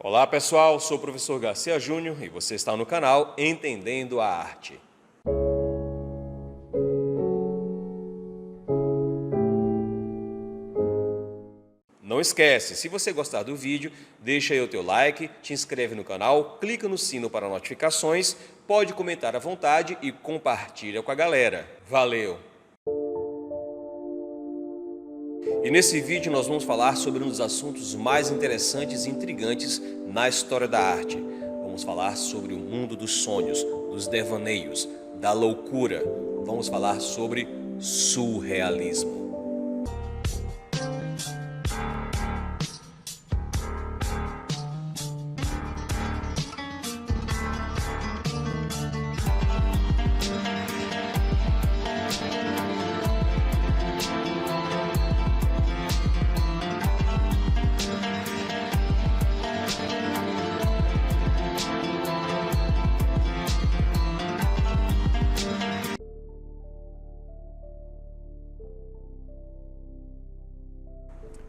Olá pessoal, sou o professor Garcia Júnior e você está no canal Entendendo a Arte. Não esquece, se você gostar do vídeo, deixa aí o teu like, te inscreve no canal, clica no sino para notificações, pode comentar à vontade e compartilha com a galera. Valeu! E nesse vídeo nós vamos falar sobre um dos assuntos mais interessantes e intrigantes na história da arte. Vamos falar sobre o mundo dos sonhos, dos devaneios, da loucura. Vamos falar sobre surrealismo.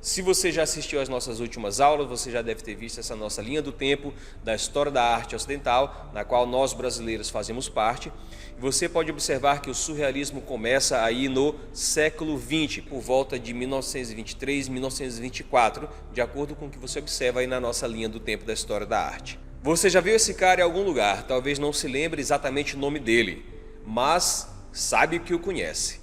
Se você já assistiu às nossas últimas aulas, você já deve ter visto essa nossa linha do tempo da história da arte ocidental, na qual nós brasileiros fazemos parte. E você pode observar que o surrealismo começa aí no século XX, por volta de 1923, 1924, de acordo com o que você observa aí na nossa linha do tempo da história da arte. Você já viu esse cara em algum lugar, talvez não se lembre exatamente o nome dele, mas sabe que o conhece.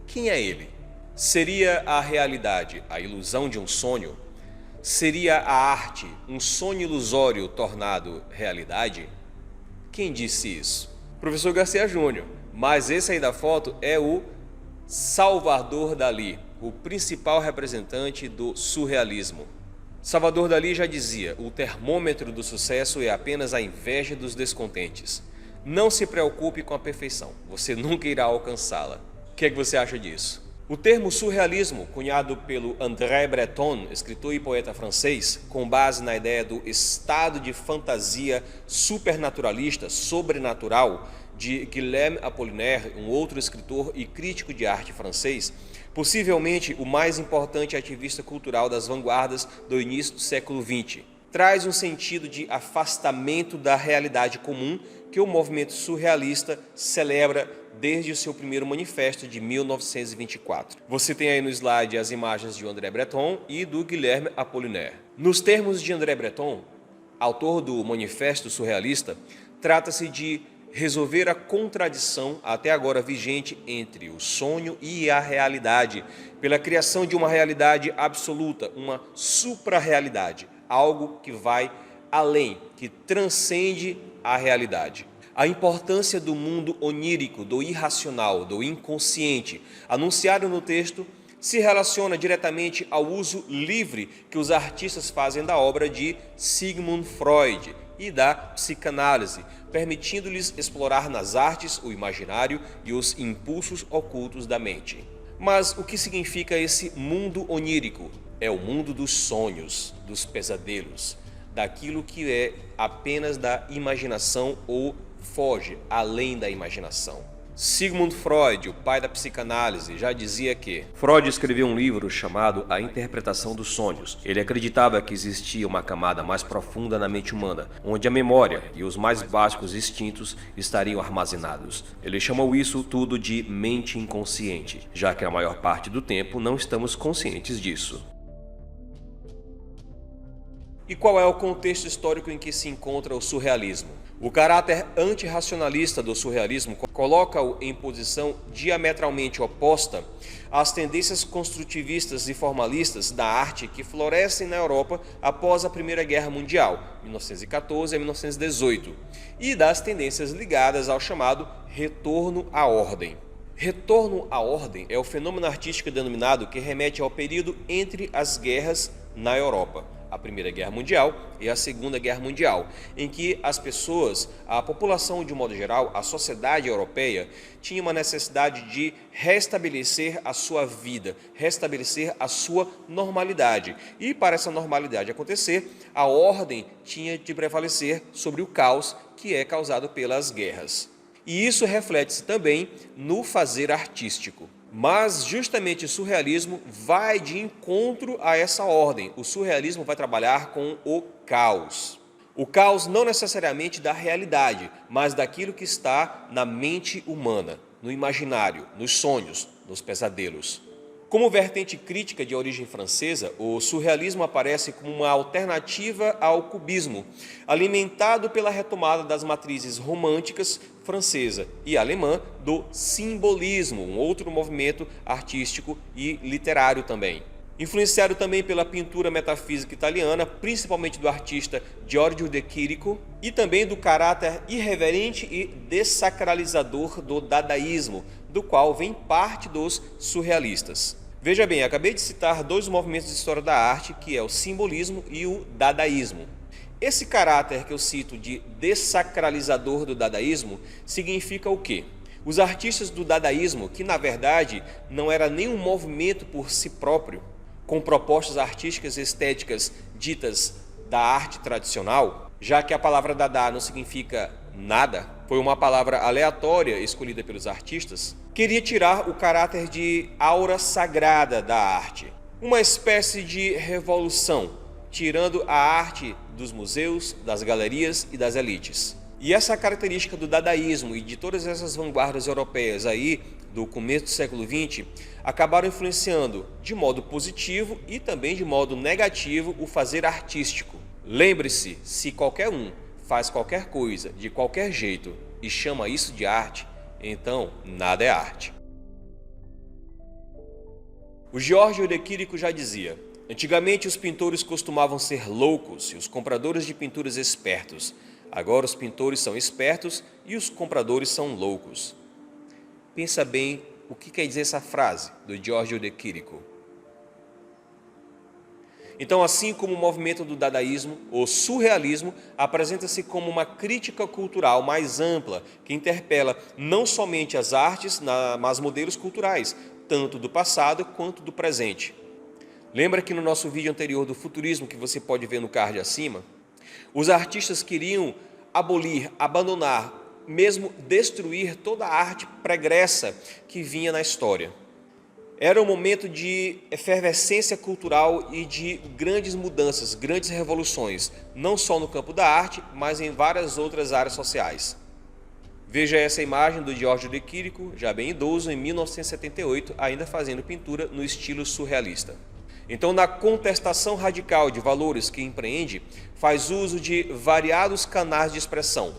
Quem é ele? Seria a realidade a ilusão de um sonho? Seria a arte um sonho ilusório tornado realidade? Quem disse isso? Professor Garcia Júnior, mas esse aí da foto é o Salvador Dalí, o principal representante do surrealismo. Salvador Dalí já dizia: o termômetro do sucesso é apenas a inveja dos descontentes. Não se preocupe com a perfeição, você nunca irá alcançá-la. O que é que você acha disso? O termo surrealismo, cunhado pelo André Breton, escritor e poeta francês, com base na ideia do estado de fantasia supernaturalista, sobrenatural, de Guilherme Apollinaire, um outro escritor e crítico de arte francês, possivelmente o mais importante ativista cultural das vanguardas do início do século XX. Traz um sentido de afastamento da realidade comum que o movimento surrealista celebra desde o seu primeiro manifesto de 1924. Você tem aí no slide as imagens de André Breton e do Guilherme Apollinaire. Nos termos de André Breton, autor do Manifesto Surrealista, trata-se de resolver a contradição até agora vigente entre o sonho e a realidade, pela criação de uma realidade absoluta, uma supra-realidade, algo que vai além, que transcende a realidade. A importância do mundo onírico, do irracional, do inconsciente, anunciado no texto, se relaciona diretamente ao uso livre que os artistas fazem da obra de Sigmund Freud e da psicanálise, permitindo-lhes explorar nas artes o imaginário e os impulsos ocultos da mente. Mas o que significa esse mundo onírico? É o mundo dos sonhos, dos pesadelos, daquilo que é apenas da imaginação ou foge além da imaginação. Sigmund Freud, o pai da psicanálise, já dizia que Freud escreveu um livro chamado A Interpretação dos Sonhos. Ele acreditava que existia uma camada mais profunda na mente humana, onde a memória e os mais básicos instintos estariam armazenados. Ele chamou isso tudo de mente inconsciente, já que a maior parte do tempo não estamos conscientes disso. E qual é o contexto histórico em que se encontra o surrealismo? O caráter antirracionalista do surrealismo coloca-o em posição diametralmente oposta às tendências construtivistas e formalistas da arte que florescem na Europa após a Primeira Guerra Mundial, 1914 a 1918, e das tendências ligadas ao chamado retorno à ordem. Retorno à ordem é o fenômeno artístico denominado que remete ao período entre as guerras na Europa, a Primeira Guerra Mundial e a Segunda Guerra Mundial, em que as pessoas, a população de um modo geral, a sociedade europeia, tinha uma necessidade de restabelecer a sua vida, restabelecer a sua normalidade. E para essa normalidade acontecer, a ordem tinha de prevalecer sobre o caos que é causado pelas guerras. E isso reflete-se também no fazer artístico. Mas justamente o surrealismo vai de encontro a essa ordem. O surrealismo vai trabalhar com o caos. O caos não necessariamente da realidade, mas daquilo que está na mente humana, no imaginário, nos sonhos, nos pesadelos. Como vertente crítica de origem francesa, o surrealismo aparece como uma alternativa ao cubismo, alimentado pela retomada das matrizes românticas francesa e alemã do simbolismo, um outro movimento artístico e literário também. Influenciado também pela pintura metafísica italiana, principalmente do artista Giorgio de Chirico, e também do caráter irreverente e dessacralizador do dadaísmo, do qual vem parte dos surrealistas. Veja bem, acabei de citar dois movimentos de história da arte, que é o simbolismo e o dadaísmo. Esse caráter que eu cito de dessacralizador do dadaísmo significa o quê? Os artistas do dadaísmo, que na verdade não era nenhum movimento por si próprio, com propostas artísticas e estéticas ditas da arte tradicional, já que a palavra dada não significa nada, foi uma palavra aleatória escolhida pelos artistas, queria tirar o caráter de aura sagrada da arte, uma espécie de revolução, tirando a arte dos museus, das galerias e das elites. E essa característica do dadaísmo e de todas essas vanguardas europeias aí do começo do século XX acabaram influenciando de modo positivo e também de modo negativo o fazer artístico. Lembre-se, se qualquer um faz qualquer coisa de qualquer jeito e chama isso de arte, então nada é arte. O Giorgio de Chirico já dizia: antigamente os pintores costumavam ser loucos e os compradores de pinturas espertos. Agora os pintores são espertos e os compradores são loucos. Pensa bem o que quer dizer essa frase do Giorgio de Chirico. Então, assim como o movimento do dadaísmo, o surrealismo apresenta-se como uma crítica cultural mais ampla, que interpela não somente as artes, mas modelos culturais, tanto do passado quanto do presente. Lembra que no nosso vídeo anterior do futurismo, que você pode ver no card acima, os artistas queriam abolir, abandonar, mesmo destruir toda a arte pregressa que vinha na história. Era um momento de efervescência cultural e de grandes mudanças, grandes revoluções, não só no campo da arte, mas em várias outras áreas sociais. Veja essa imagem do Giorgio de Chirico, já bem idoso, em 1978, ainda fazendo pintura no estilo surrealista. Então, na contestação radical de valores que empreende, faz uso de variados canais de expressão.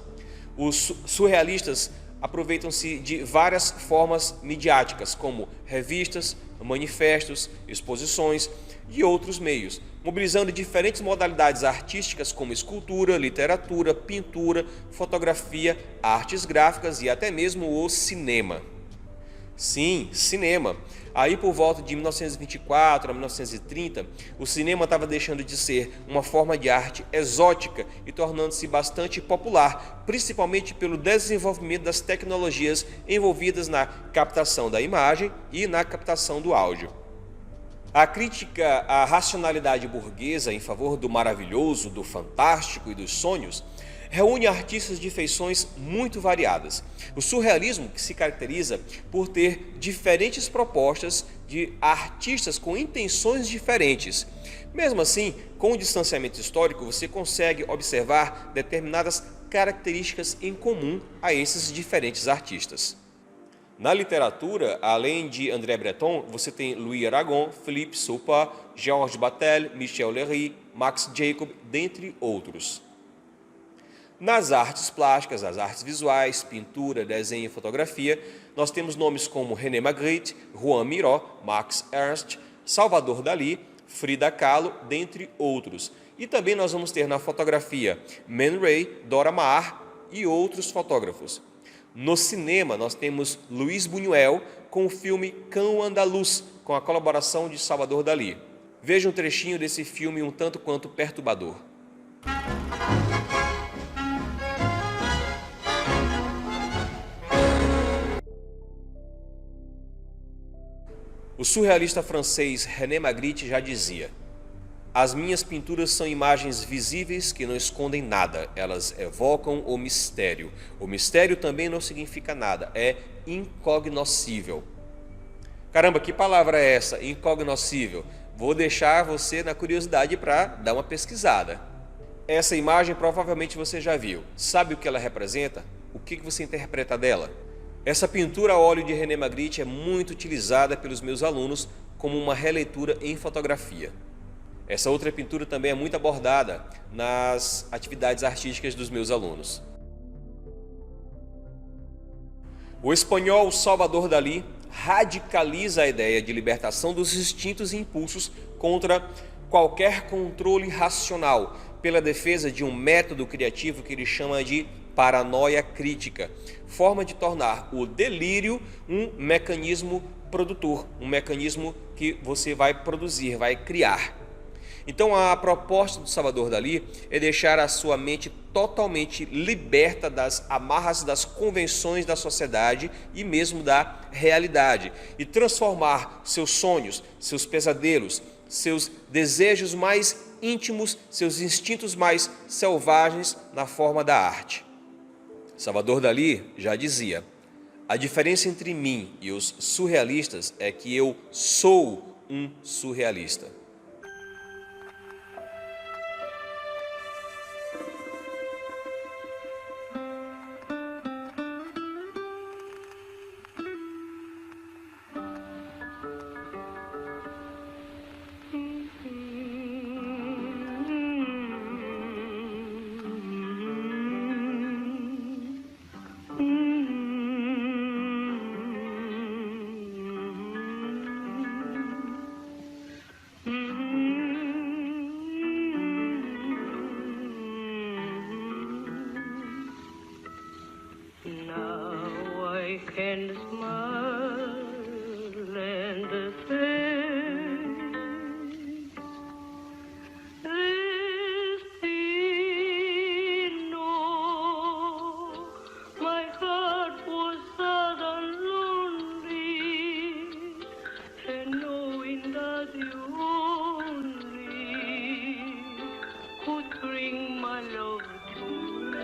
Os surrealistas aproveitam-se de várias formas midiáticas, como revistas, manifestos, exposições e outros meios, mobilizando diferentes modalidades artísticas como escultura, literatura, pintura, fotografia, artes gráficas e até mesmo o cinema. Sim, cinema. Aí por volta de 1924 a 1930, o cinema estava deixando de ser uma forma de arte exótica e tornando-se bastante popular, principalmente pelo desenvolvimento das tecnologias envolvidas na captação da imagem e na captação do áudio. A crítica à racionalidade burguesa em favor do maravilhoso, do fantástico e dos sonhos reúne artistas de feições muito variadas. O surrealismo, que se caracteriza por ter diferentes propostas de artistas com intenções diferentes. Mesmo assim, com o distanciamento histórico, você consegue observar determinadas características em comum a esses diferentes artistas. Na literatura, além de André Breton, você tem Louis Aragon, Philippe Soupape, Georges Bataille, Michel Léry, Max Jacob, dentre outros. Nas artes plásticas, as artes visuais, pintura, desenho e fotografia, nós temos nomes como René Magritte, Juan Miró, Max Ernst, Salvador Dalí, Frida Kahlo, dentre outros. E também nós vamos ter na fotografia Man Ray, Dora Maar e outros fotógrafos. No cinema, nós temos Luis Buñuel com o filme Cão Andaluz, com a colaboração de Salvador Dalí. Veja um trechinho desse filme um tanto quanto perturbador. O surrealista francês René Magritte já dizia: as minhas pinturas são imagens visíveis que não escondem nada, elas evocam o mistério. O mistério também não significa nada, é incognoscível. Caramba, que palavra é essa? Incognoscível. Vou deixar você na curiosidade para dar uma pesquisada. Essa imagem provavelmente você já viu. Sabe o que ela representa? O que você interpreta dela? Essa pintura a óleo de René Magritte é muito utilizada pelos meus alunos como uma releitura em fotografia. Essa outra pintura também é muito abordada nas atividades artísticas dos meus alunos. O espanhol Salvador Dalí radicaliza a ideia de libertação dos instintos e impulsos contra qualquer controle racional, pela defesa de um método criativo que ele chama de paranoia crítica, forma de tornar o delírio um mecanismo produtor, um mecanismo que você vai produzir, vai criar. Então a proposta do Salvador Dalí é deixar a sua mente totalmente liberta das amarras das convenções da sociedade e mesmo da realidade e transformar seus sonhos, seus pesadelos, seus desejos mais íntimos, seus instintos mais selvagens na forma da arte. Salvador Dalí já dizia: a diferença entre mim e os surrealistas é que eu sou um surrealista. Can smile and think destino. My heart was sad and lonely, and knowing that you only could bring my love to me.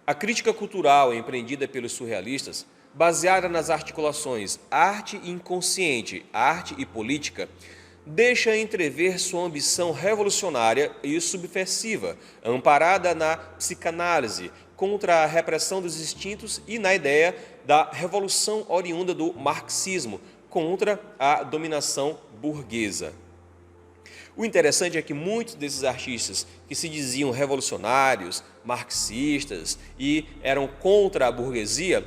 A crítica cultural empreendida pelos surrealistas, baseada nas articulações arte e inconsciente, arte e política, deixa entrever sua ambição revolucionária e subversiva, amparada na psicanálise, contra a repressão dos instintos e na ideia da revolução oriunda do marxismo, contra a dominação burguesa. O interessante é que muitos desses artistas que se diziam revolucionários, marxistas e eram contra a burguesia,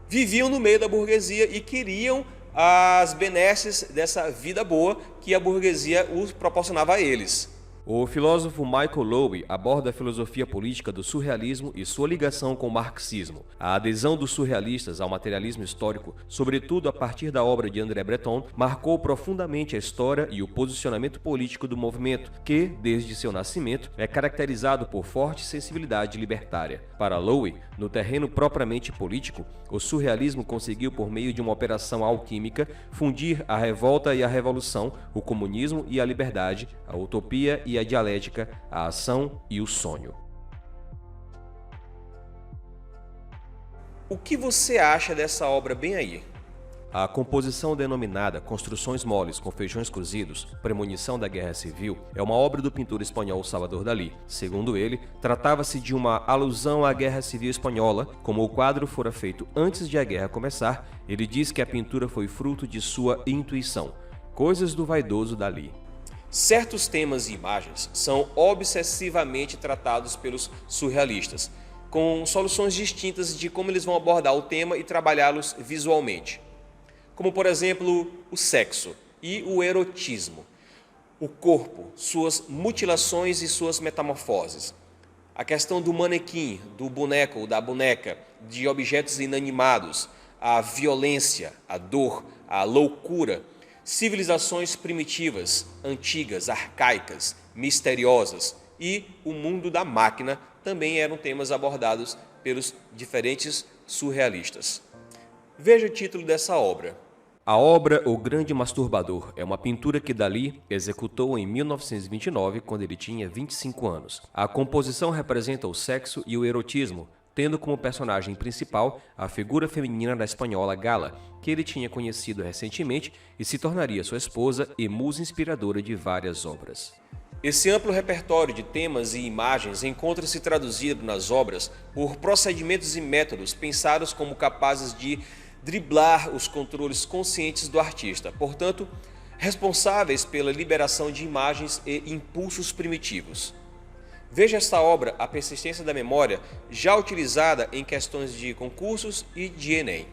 viviam no meio da burguesia e queriam as benesses dessa vida boa que a burguesia os proporcionava a eles. O filósofo Michael Lowy aborda a filosofia política do surrealismo e sua ligação com o marxismo. A adesão dos surrealistas ao materialismo histórico, sobretudo a partir da obra de André Breton, marcou profundamente a história e o posicionamento político do movimento, que, desde seu nascimento, é caracterizado por forte sensibilidade libertária. Para Lowy, no terreno propriamente político, o surrealismo conseguiu, por meio de uma operação alquímica, fundir a revolta e a revolução, o comunismo e a liberdade, a utopia e a dialética, a ação e o sonho. O que você acha dessa obra bem aí? A composição denominada Construções Moles com Feijões Cozidos, Premonição da Guerra Civil, é uma obra do pintor espanhol Salvador Dalí. Segundo ele, tratava-se de uma alusão à Guerra Civil Espanhola. Como o quadro fora feito antes de a guerra começar, ele diz que a pintura foi fruto de sua intuição. Coisas do vaidoso Dalí. Certos temas e imagens são obsessivamente tratados pelos surrealistas, com soluções distintas de como eles vão abordar o tema e trabalhá-los visualmente. Como, por exemplo, o sexo e o erotismo, o corpo, suas mutilações e suas metamorfoses, a questão do manequim, do boneco ou da boneca, de objetos inanimados, a violência, a dor, a loucura, civilizações primitivas, antigas, arcaicas, misteriosas e o mundo da máquina também eram temas abordados pelos diferentes surrealistas. Veja o título dessa obra. A obra O Grande Masturbador é uma pintura que Dalí executou em 1929, quando ele tinha 25 anos. A composição representa o sexo e o erotismo, tendo como personagem principal a figura feminina da espanhola Gala, que ele tinha conhecido recentemente e se tornaria sua esposa e musa inspiradora de várias obras. Esse amplo repertório de temas e imagens encontra-se traduzido nas obras por procedimentos e métodos pensados como capazes de driblar os controles conscientes do artista, portanto, responsáveis pela liberação de imagens e impulsos primitivos. Veja esta obra, A Persistência da Memória, já utilizada em questões de concursos e de Enem.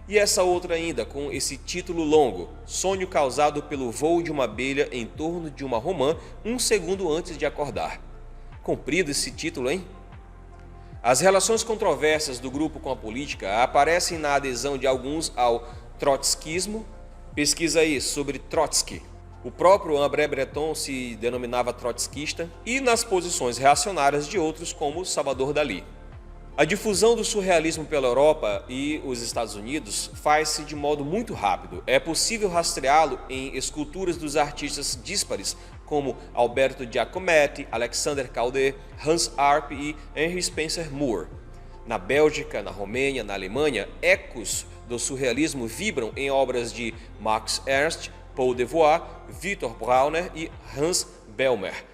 E essa outra ainda, com esse título longo, Sonho causado pelo voo de uma abelha em torno de uma romã 1 segundo antes de acordar. Comprido esse título, hein? As relações controversas do grupo com a política aparecem na adesão de alguns ao trotskismo. Pesquisa aí sobre Trotsky. O próprio André Breton se denominava trotskista e nas posições reacionárias de outros como Salvador Dalí. A difusão do surrealismo pela Europa e os Estados Unidos faz-se de modo muito rápido. É possível rastreá-lo em esculturas dos artistas díspares como Alberto Giacometti, Alexander Calder, Hans Arp e Henry Spencer Moore. Na Bélgica, na Romênia, na Alemanha, ecos do surrealismo vibram em obras de Max Ernst, Paul Devois, Victor Brauner e Hans Bellmer.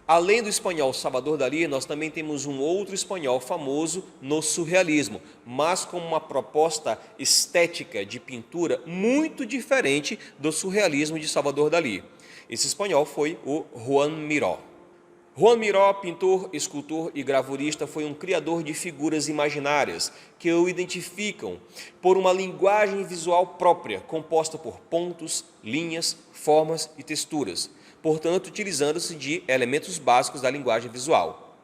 Além do espanhol Salvador Dalí, nós também temos um outro espanhol famoso no surrealismo, mas com uma proposta estética de pintura muito diferente do surrealismo de Salvador Dalí. Esse espanhol foi o Joan Miró. Joan Miró, pintor, escultor e gravurista, foi um criador de figuras imaginárias que o identificam por uma linguagem visual própria, composta por pontos, linhas, formas e texturas, portanto, utilizando-se de elementos básicos da linguagem visual.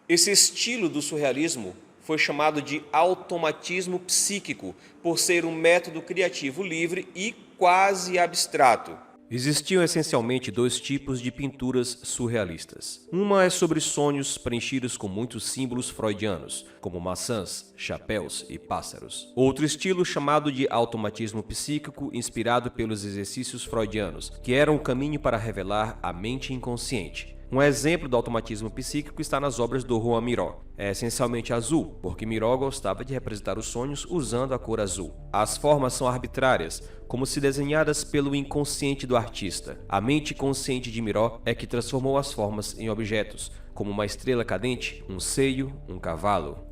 Esse estilo do surrealismo foi chamado de automatismo psíquico, por ser um método criativo livre e quase abstrato. Existiam essencialmente 2 tipos de pinturas surrealistas. Uma é sobre sonhos preenchidos com muitos símbolos freudianos, como maçãs, chapéus e pássaros. Outro estilo chamado de automatismo psíquico, inspirado pelos exercícios freudianos, que eram o caminho para revelar a mente inconsciente. Um exemplo do automatismo psíquico está nas obras do Joan Miró. É essencialmente azul, porque Miró gostava de representar os sonhos usando a cor azul. As formas são arbitrárias, como se desenhadas pelo inconsciente do artista. A mente consciente de Miró é que transformou as formas em objetos, como uma estrela cadente, um seio, um cavalo.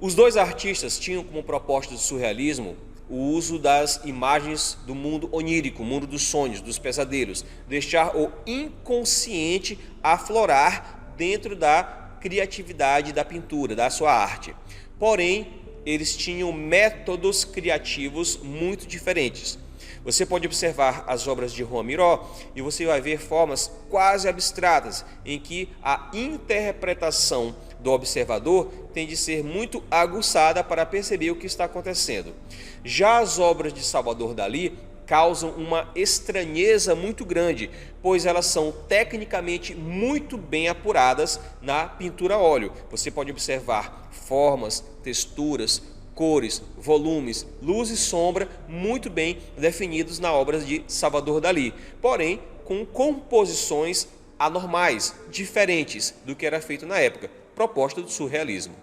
Os 2 artistas tinham como proposta do surrealismo o uso das imagens do mundo onírico, mundo dos sonhos, dos pesadelos, deixar o inconsciente aflorar dentro da criatividade da pintura, da sua arte. Porém, eles tinham métodos criativos muito diferentes. Você pode observar as obras de Joan Miró e você vai ver formas quase abstratas, em que a interpretação do observador tem de ser muito aguçada para perceber o que está acontecendo. Já as obras de Salvador Dalí causam uma estranheza muito grande, pois elas são tecnicamente muito bem apuradas na pintura a óleo. Você pode observar formas, texturas, cores, volumes, luz e sombra muito bem definidos na obra de Salvador Dalí, porém com composições anormais, diferentes do que era feito na época, proposta do surrealismo.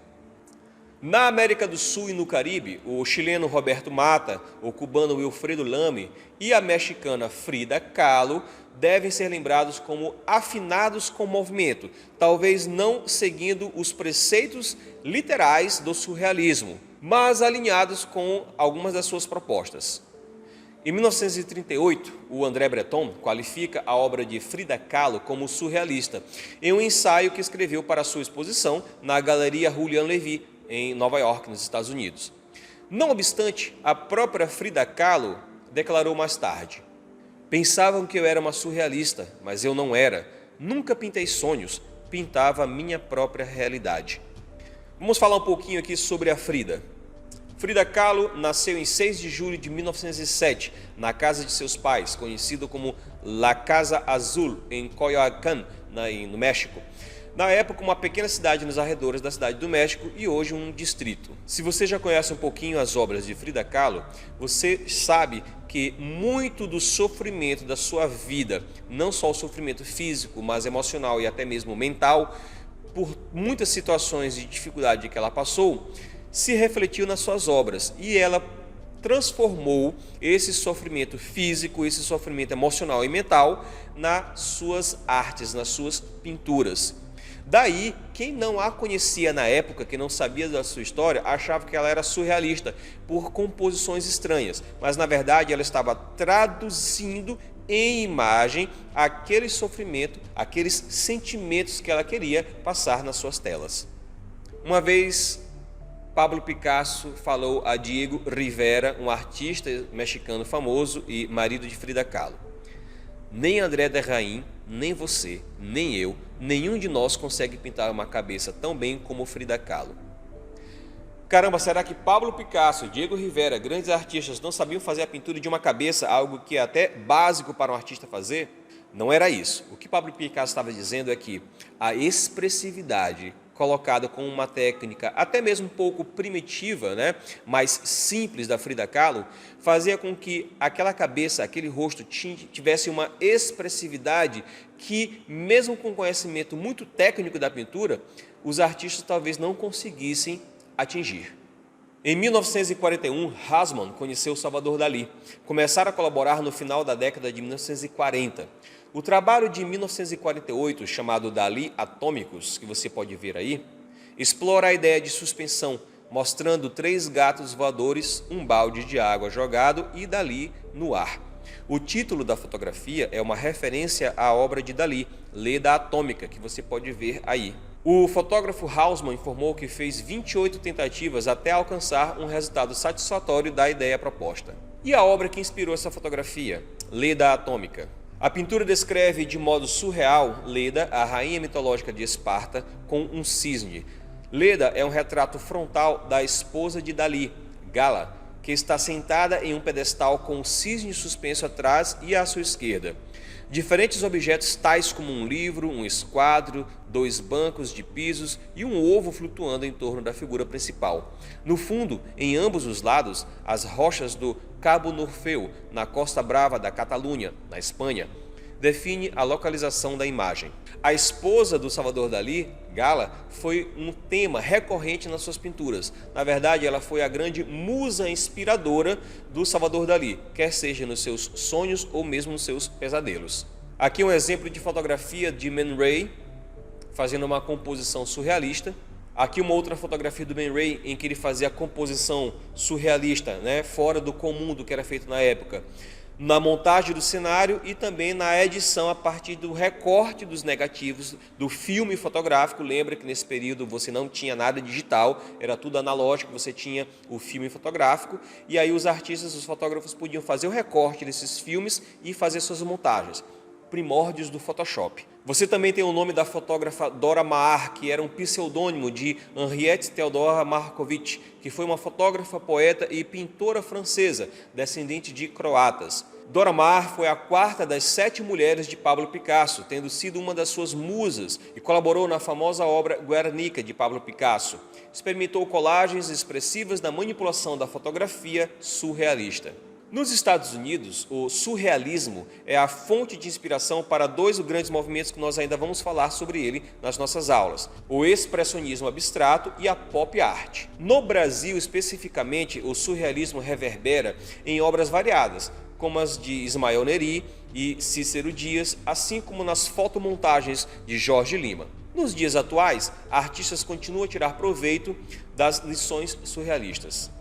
Na América do Sul e no Caribe, o chileno Roberto Mata, o cubano Wilfredo Lame e a mexicana Frida Kahlo devem ser lembrados como afinados com o movimento, talvez não seguindo os preceitos literais do surrealismo, mas alinhados com algumas das suas propostas. Em 1938, o André Breton qualifica a obra de Frida Kahlo como surrealista, em um ensaio que escreveu para sua exposição na Galeria Julian Levy, em Nova York, nos Estados Unidos. Não obstante, a própria Frida Kahlo declarou mais tarde: pensavam que eu era uma surrealista, mas eu não era. Nunca pintei sonhos, pintava a minha própria realidade. Vamos falar um pouquinho aqui sobre a Frida. Frida Kahlo nasceu em 6 de julho de 1907, na casa de seus pais, conhecido como La Casa Azul, em Coyoacán, no México. Na época, uma pequena cidade nos arredores da cidade do México e hoje um distrito. Se você já conhece um pouquinho as obras de Frida Kahlo, você sabe que muito do sofrimento da sua vida, não só o sofrimento físico, mas emocional e até mesmo mental, por muitas situações de dificuldade que ela passou, se refletiu nas suas obras e ela transformou esse sofrimento físico, esse sofrimento emocional e mental nas suas artes, nas suas pinturas. Daí, quem não a conhecia na época, que não sabia da sua história, achava que ela era surrealista por composições estranhas, mas na verdade ela estava traduzindo em imagem aquele sofrimento, aqueles sentimentos que ela queria passar nas suas telas. Uma vez, Pablo Picasso falou a Diego Rivera, um artista mexicano famoso e marido de Frida Kahlo: nem André Derain, nem você, nem eu, nenhum de nós consegue pintar uma cabeça tão bem como Frida Kahlo. Caramba, será que Pablo Picasso, Diego Rivera, grandes artistas, não sabiam fazer a pintura de uma cabeça, algo que é até básico para um artista fazer? Não era isso. O que Pablo Picasso estava dizendo é que a expressividade colocada com uma técnica até mesmo um pouco primitiva, mais simples da Frida Kahlo, fazia com que aquela cabeça, aquele rosto tivesse uma expressividade que, mesmo com conhecimento muito técnico da pintura, os artistas talvez não conseguissem atingir. Em 1941, Haussmann conheceu Salvador Dalí. Começaram a colaborar no final da década de 1940. O trabalho de 1948, chamado Dalí Atômicos, que você pode ver aí, explora a ideia de suspensão, mostrando 3 gatos voadores, um balde de água jogado e Dalí no ar. O título da fotografia é uma referência à obra de Dalí, Leda Atômica, que você pode ver aí. O fotógrafo Haussmann informou que fez 28 tentativas até alcançar um resultado satisfatório da ideia proposta. E a obra que inspirou essa fotografia? Leda Atômica. A pintura descreve de modo surreal Leda, a rainha mitológica de Esparta, com um cisne. Leda é um retrato frontal da esposa de Dalí, Gala, que está sentada em um pedestal com um cisne suspenso atrás e à sua esquerda. Diferentes objetos tais como um livro, um esquadro, 2 bancos de pisos e um ovo flutuando em torno da figura principal. No fundo, em ambos os lados, as rochas do Cabo Norfeu, na Costa Brava da Catalunha, na Espanha, define a localização da imagem. A esposa do Salvador Dalí, Gala, foi um tema recorrente nas suas pinturas. Na verdade, ela foi a grande musa inspiradora do Salvador Dalí, quer seja nos seus sonhos ou mesmo nos seus pesadelos. Aqui um exemplo de fotografia de Man Ray, fazendo uma composição surrealista. Aqui uma outra fotografia do Man Ray, em que ele fazia a composição surrealista, fora do comum do que era feito na época, na montagem do cenário e também na edição a partir do recorte dos negativos do filme fotográfico. Lembra que nesse período você não tinha nada digital, era tudo analógico, você tinha o filme fotográfico e aí os artistas, os fotógrafos podiam fazer o recorte desses filmes e fazer suas montagens. Primórdios do Photoshop. Você também tem o nome da fotógrafa Dora Maar, que era um pseudônimo de Henriette Theodora Markovitch, que foi uma fotógrafa, poeta e pintora francesa, descendente de croatas. Dora Maar foi a 4ª das 7 mulheres de Pablo Picasso, tendo sido uma das suas musas e colaborou na famosa obra Guernica de Pablo Picasso. Experimentou colagens expressivas na manipulação da fotografia surrealista. Nos Estados Unidos, o surrealismo é a fonte de inspiração para 2 grandes movimentos que nós ainda vamos falar sobre ele nas nossas aulas: o expressionismo abstrato e a pop art. No Brasil, especificamente, o surrealismo reverbera em obras variadas, como as de Ismael Neri e Cícero Dias, assim como nas fotomontagens de Jorge Lima. Nos dias atuais, artistas continuam a tirar proveito das lições surrealistas.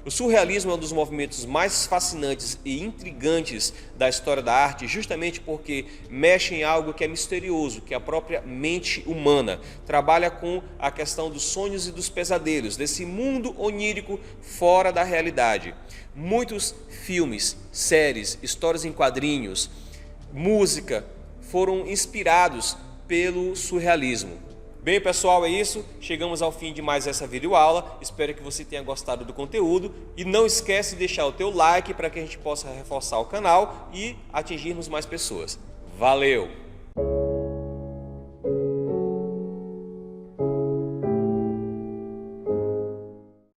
O surrealismo é um dos movimentos mais fascinantes e intrigantes da história da arte, justamente porque mexe em algo que é misterioso, que é a própria mente humana. Trabalha com a questão dos sonhos e dos pesadelos, desse mundo onírico fora da realidade. Muitos filmes, séries, histórias em quadrinhos, música foram inspirados pelo surrealismo. Bem, pessoal, é isso. Chegamos ao fim de mais essa videoaula. Espero que você tenha gostado do conteúdo. E não esquece de deixar o teu like para que a gente possa reforçar o canal e atingirmos mais pessoas. Valeu!